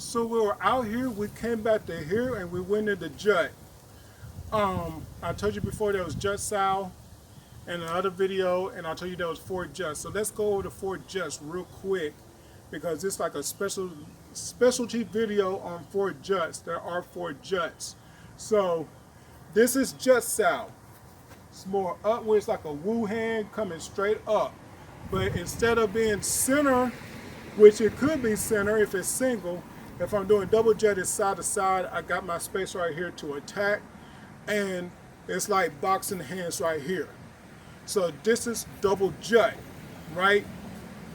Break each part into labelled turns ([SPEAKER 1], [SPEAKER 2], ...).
[SPEAKER 1] So we were out here, we came back to here, and we went into Jut. I told you before there was Jut Sau in another video, and I told you there was 4 Juts. So let's go over the 4 Juts real quick, because it's like a specialty video on 4 Juts. There are 4 Juts. So this is Jut Sau. It's more upwards, like a Wu hand coming straight up. But instead of being center, which it could be center if it's single, if I'm doing double Jut, it's side to side. I got my space right here to attack, and it's like boxing hands right here. So this is double Jut, right?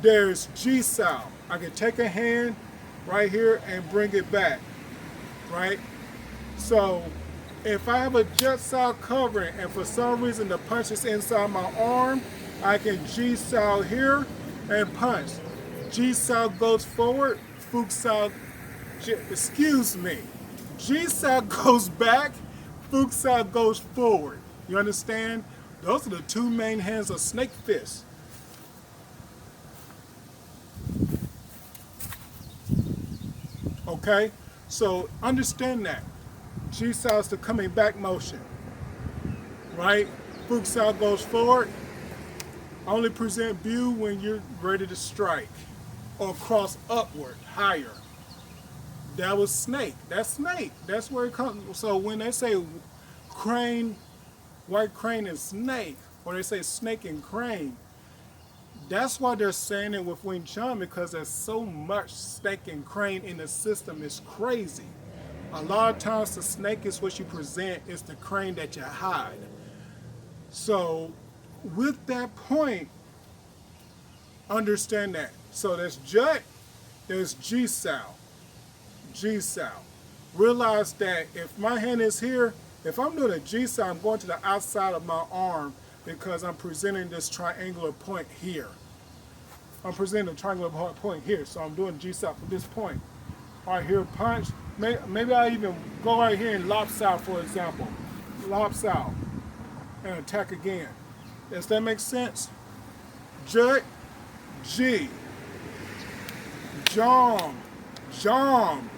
[SPEAKER 1] There's Jut Sau. I can take a hand right here and bring it back, right? So if I have a Jut Sau covering and for some reason the punch is inside my arm, I can Jut Sau here and punch. Jut Sau goes forward, Jut Sau goes back, Jut Sau goes forward. You understand? Those are the 2 main hands of snake fist. Okay? So understand that. Jut Sau is the coming back motion. Right? Jut Sau goes forward. Only present view when you're ready to strike. Or cross upward, higher. That was snake. That's snake. That's where it comes. So when they say crane, white crane and snake, or they say snake and crane, that's why they're saying it with Wing Chun, because there's so much snake and crane in the system. It's crazy. A lot of times the snake is what you present, it's the crane that you hide. So with that point, understand that. So there's Jut, there's Jut Sau. Jut Sau. Realize that if my hand is here, if I'm doing a Jut Sau, I'm going to the outside of my arm because I'm presenting this triangular point here. I'm presenting a triangular point here, so I'm doing Jut Sau from this point. Right here, punch. Maybe I even go right here and Lop Sau, for example. Lop Sau. And attack again. Does that make sense? Jut, G. Jom. Jom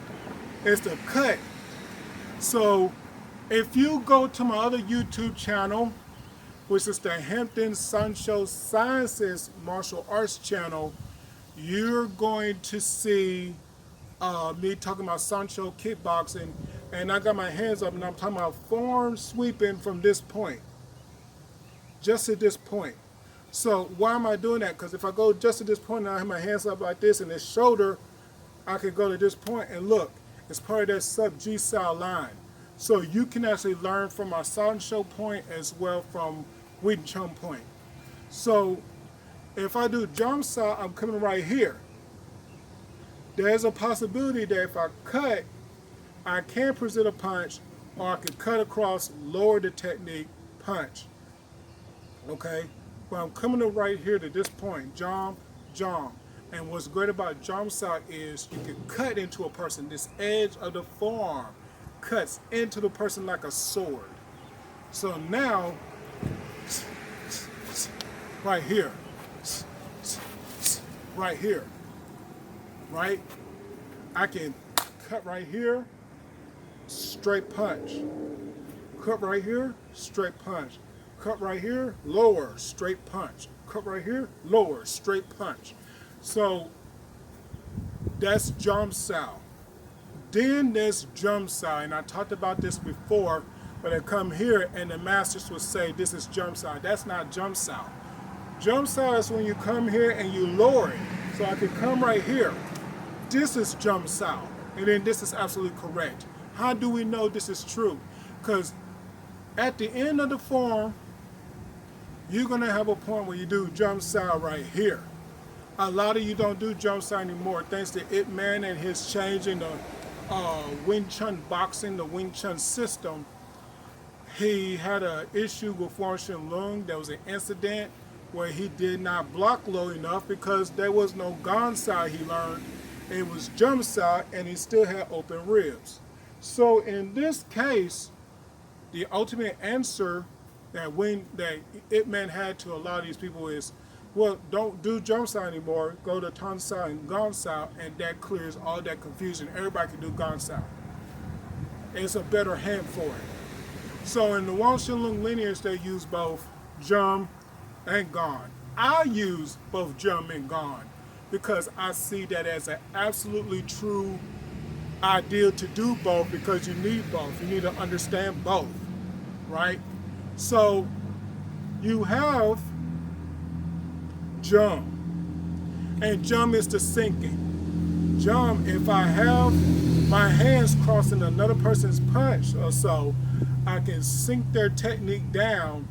[SPEAKER 1] is the cut. So if you go to my other YouTube channel, which is the Hampton Sanshou Sciences Martial Arts channel, you're going to see me talking about Sanshou kickboxing, and I got my hands up and I'm talking about forearm sweeping from this point. Just at this point. So why am I doing that? Because if I go just at this point and I have my hands up like this and this shoulder, I can go to this point and look, it's part of that sub Jut Sau line. So you can actually learn from my Sanshou point as well from Wing Chun point. So if I do Jut Sau, I'm coming right here. There's a possibility that if I cut, I can present a punch, or I can cut across, lower the technique, punch. Okay? But I'm coming to right here to this point, Jom, Jom. And what's great about Jut Sau is you can cut into a person. This edge of the forearm cuts into the person like a sword. So now, right here, right here, right? I can cut right here, straight punch. Cut right here, straight punch. Cut right here, lower, straight punch. Cut right here, lower, straight punch. So that's Jut Sau. Then there's Jut Sau, and I talked about this before, but I come here and the masters would say this is Jut Sau. That's not Jut Sau. Jut Sau is when you come here and you lower it. So I can come right here. This is Jut Sau, and then this is absolutely correct. How do we know this is true? Because at the end of the form, you're gonna have a point where you do Jut Sau right here. A lot of you don't do Jut Sau anymore thanks to Ip Man and his changing the Wing Chun boxing, the Wing Chun system. He had an issue with Wang Shin Lung. There was an incident where he did not block low enough because there was no Gan Sau he learned. It was Jut Sau, and he still had open ribs. So in this case, the ultimate answer that Ip Man had to a lot of these people is well, don't do Jut Sau anymore. Go to Tan Sau and Gong Sau, and that clears all that confusion. Everybody can do Gong Sau. It's a better hand for it. So in the Wang Shen Lung lineage, they use both Jum and Gong. I use both Jum and Gong because I see that as an absolutely true ideal to do both, because you need both. You need to understand both, right? So you have Jum, and Jum is the sinking. Jum, if I have my hands crossing another person's punch or so, I can sink their technique down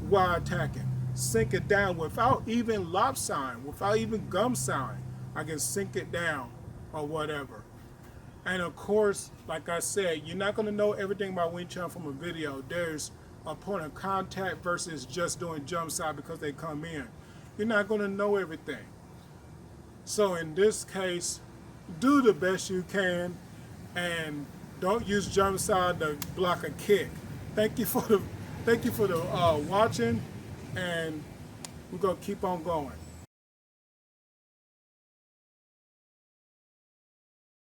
[SPEAKER 1] while attacking. Sink it down without even lop sign, without even gum sign. I can sink it down or whatever. And of course, like I said, you're not going to know everything about Wing Chun from a video. There's a point of contact versus just doing Jut Sau because they come in. You're not going to know everything. So in this case, do the best you can and don't use Jut Sau to block a kick. Thank you for the watching, and we're going to keep on going.